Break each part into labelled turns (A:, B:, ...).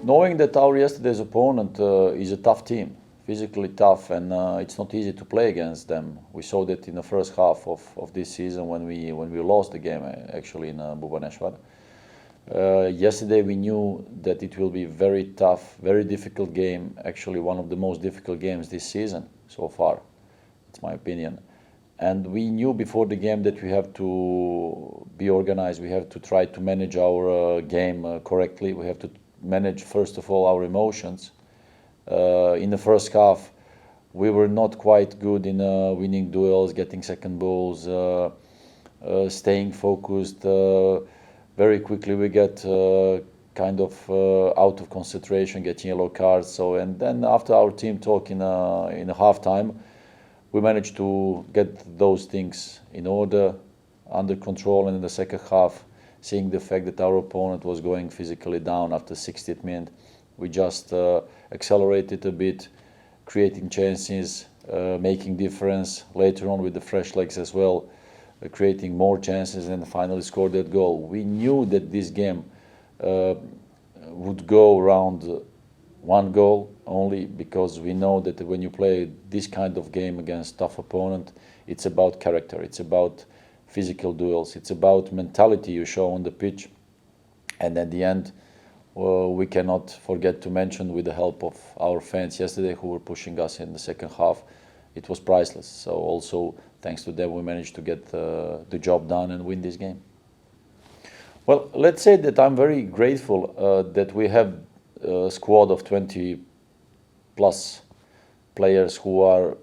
A: knowing that our yesterday's opponent is a tough team, physically tough, and it's not easy to play against them. We saw that in the first half of this season when we lost the game actually in Vukomanovic. Yesterday we knew that it will be very tough, very difficult game, actually one of the most difficult games this season so far, it's my opinion. And we knew before the game that we have to be organized, we have to try to manage our game correctly, we have to manage first of all our emotions. In the first half we were not quite good in winning duels, getting second balls, staying focused. Very quickly we get kind of out of concentration, getting yellow cards. So, and then after our team talk in a halftime, we managed to get those things in order, under control, and in the second half, seeing the fact that our opponent was going physically down after 60th minute, we just accelerated a bit, creating chances, making difference later on with the fresh legs as well, creating more chances, and finally scored that goal. We knew that this game would go around one goal only, because we know that when you play this kind of game against tough opponent, it's about character, it's about physical duels, it's about mentality you show on the pitch. And at the end, we cannot forget to mention, with the help of our fans yesterday who were pushing us in the second half, it was priceless. So also thanks to them we managed to get the job done and win this game. Well, let's say that I'm very grateful that we have a squad of 20 plus players who are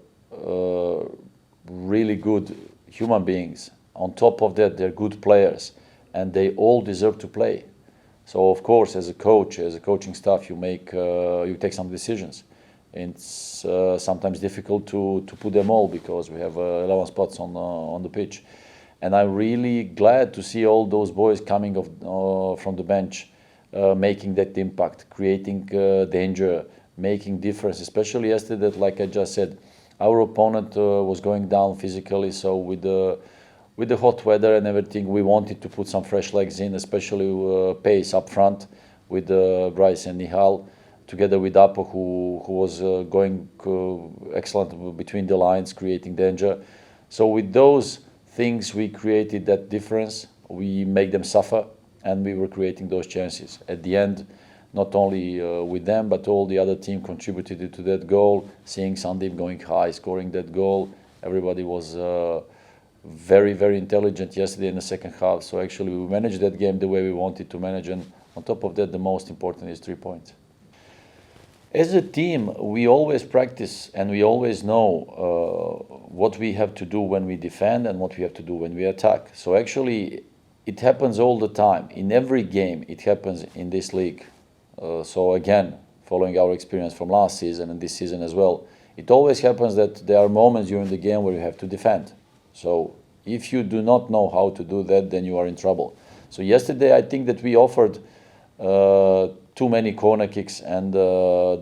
A: really good human beings. On top of that, they're good players and they all deserve to play. So of course, as a coach, as a coaching staff, you take some decisions. It's sometimes difficult to put them all because we have 11 spots on the pitch. And I'm really glad to see all those boys coming from the bench, making that impact, creating danger, making difference, especially yesterday, like I just said, our opponent was going down physically, so with the hot weather and everything, we wanted to put some fresh legs in, especially pace up front with Bryce and Nihal, together with Apo, who was going excellent between the lines, creating danger. So with those things, we created that difference. We make them suffer, and we were creating those chances. At the end, not only with them, but all the other team contributed to that goal. Seeing Sandeep going high, scoring that goal, everybody was very, very intelligent yesterday in the second half. So actually we managed that game the way we wanted to manage, and on top of that, the most important is 3 points. As a team, we always practice and we always know what we have to do when we defend and what we have to do when we attack. So actually it happens all the time. In every game it happens in this league. So again, following our experience from last season and this season as well, it always happens that there are moments during the game where you have to defend. So if you do not know how to do that, then you are in trouble. So yesterday I think that we offered too many corner kicks and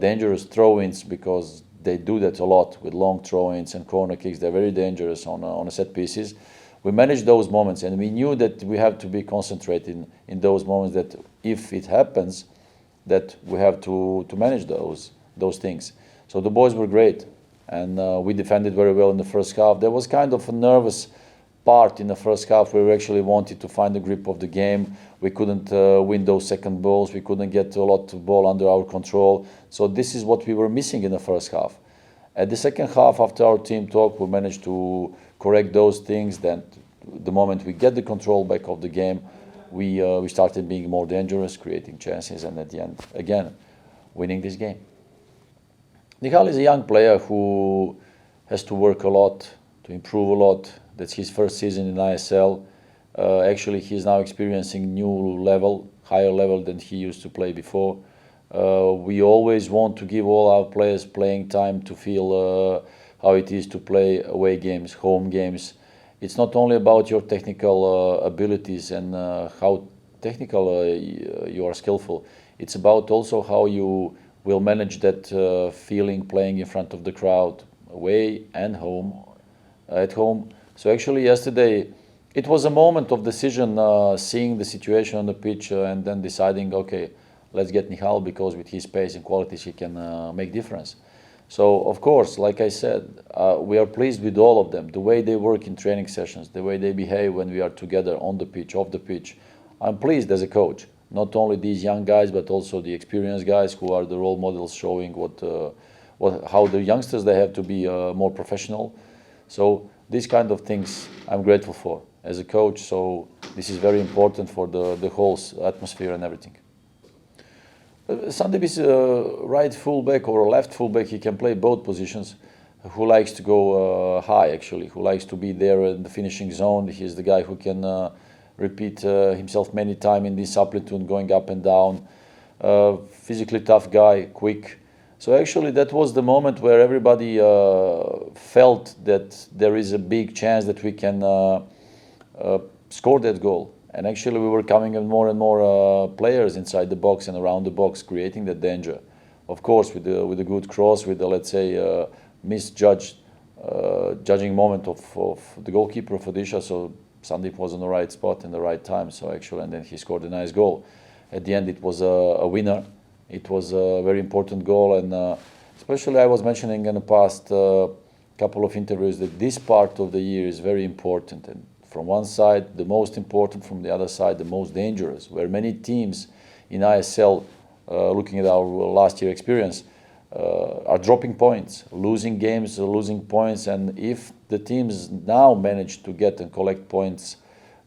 A: dangerous throw-ins, because they do that a lot with long throw-ins and corner kicks. They're very dangerous on set pieces. We managed those moments, and we knew that we have to be concentrated in those moments, that if it happens, that we have to manage those things. So the boys were great, and we defended very well in the first half. There was kind of a nervous part in the first half where we actually wanted to find the grip of the game. We couldn't win those second balls. We couldn't get a lot of ball under our control. So this is what we were missing in the first half. At the second half, after our team talk, we managed to correct those things. Then the moment we get the control back of the game, we started being more dangerous, creating chances, and at the end, again, winning this game. Nihal is a young player who has to work a lot, to improve a lot. That's his first season in ISL. Actually, he's now experiencing new level, higher level than he used to play before. We always want to give all our players playing time to feel how it is to play away games, home games. It's not only about your technical abilities and how technical you are skillful. It's about also how you will manage that feeling playing in front of the crowd, away and home, at home. So actually yesterday it was a moment of decision, seeing the situation on the pitch and then deciding, okay, let's get Nihal because with his pace and qualities he can make difference. So of course, like I said, we are pleased with all of them. The way they work in training sessions, the way they behave when we are together on the pitch, off the pitch. I'm pleased as a coach. Not only these young guys, but also the experienced guys who are the role models, showing how the youngsters they have to be more professional. So these kind of things I'm grateful for as a coach. So this is very important for the whole atmosphere and everything. Sandeep is a right fullback or a left fullback. He can play both positions. Who likes to go high, actually, who likes to be there in the finishing zone. He's the guy who can repeat himself many times in this amplitude, going up and down. Physically tough guy, quick. So actually that was the moment where everybody felt that there is a big chance that we can score that goal. And actually we were coming in more and more players inside the box and around the box, creating that danger. Of course, with a good cross, with the, let's say, misjudged judging moment of the goalkeeper of Odisha. So Sandeep was on the right spot in the right time. So actually, and then he scored a nice goal. At the end, it was a winner. It was a very important goal, and especially I was mentioning in the past couple of interviews that this part of the year is very important. And from one side, the most important; from the other side, the most dangerous. Where many teams in ISL, looking at our last year experience, are dropping points, losing games, losing points, and if the teams now manage to get and collect points,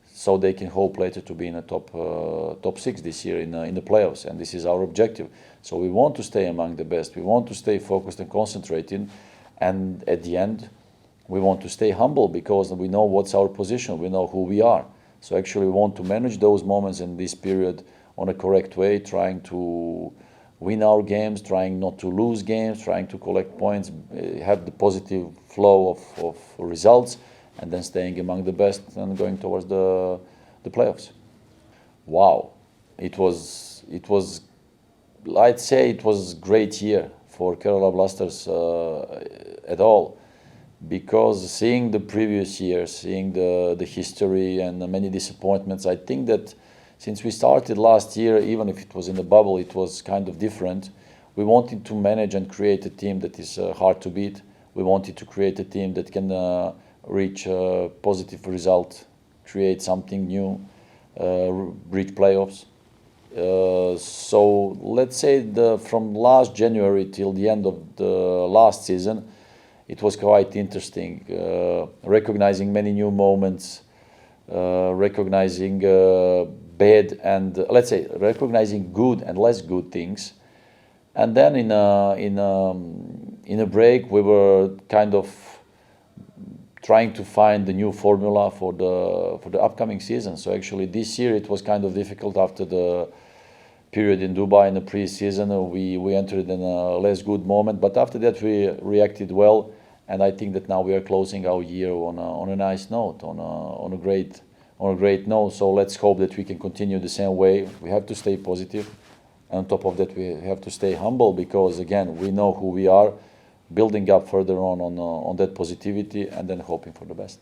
A: so they can hope later to be in a top 6 this year in the playoffs, and this is our objective. So we want to stay among the best. We want to stay focused and concentrating, and at the end, we want to stay humble because we know what's our position. We know who we are. So actually, we want to manage those moments in this period on a correct way, trying to win our games, trying not to lose games, trying to collect points, have the positive flow of results, and then staying among the best and going towards the playoffs. Wow, it was I'd say it was a great year for Kerala Blasters at all, because seeing the previous years, seeing the history and the many disappointments, I think that since we started last year, even if it was in the bubble, it was kind of different. We wanted to manage and create a team that is hard to beat. We wanted to create a team that can reach a positive result, create something new, reach playoffs. So let's say from last January till the end of the last season, it was quite interesting, recognizing many new moments, recognizing bad and, let's say, recognizing good and less good things. And then in a break, we were kind of trying to find the new formula for the upcoming season. So actually this year it was kind of difficult after the period in Dubai in the pre-season. We entered in a less good moment, but after that we reacted well, and I think that now we are closing our year on a nice note, on a great note. So let's hope that we can continue the same way. We have to stay positive. On top of that, we have to stay humble because, again, we know who we are, building up further on that positivity and then hoping for the best.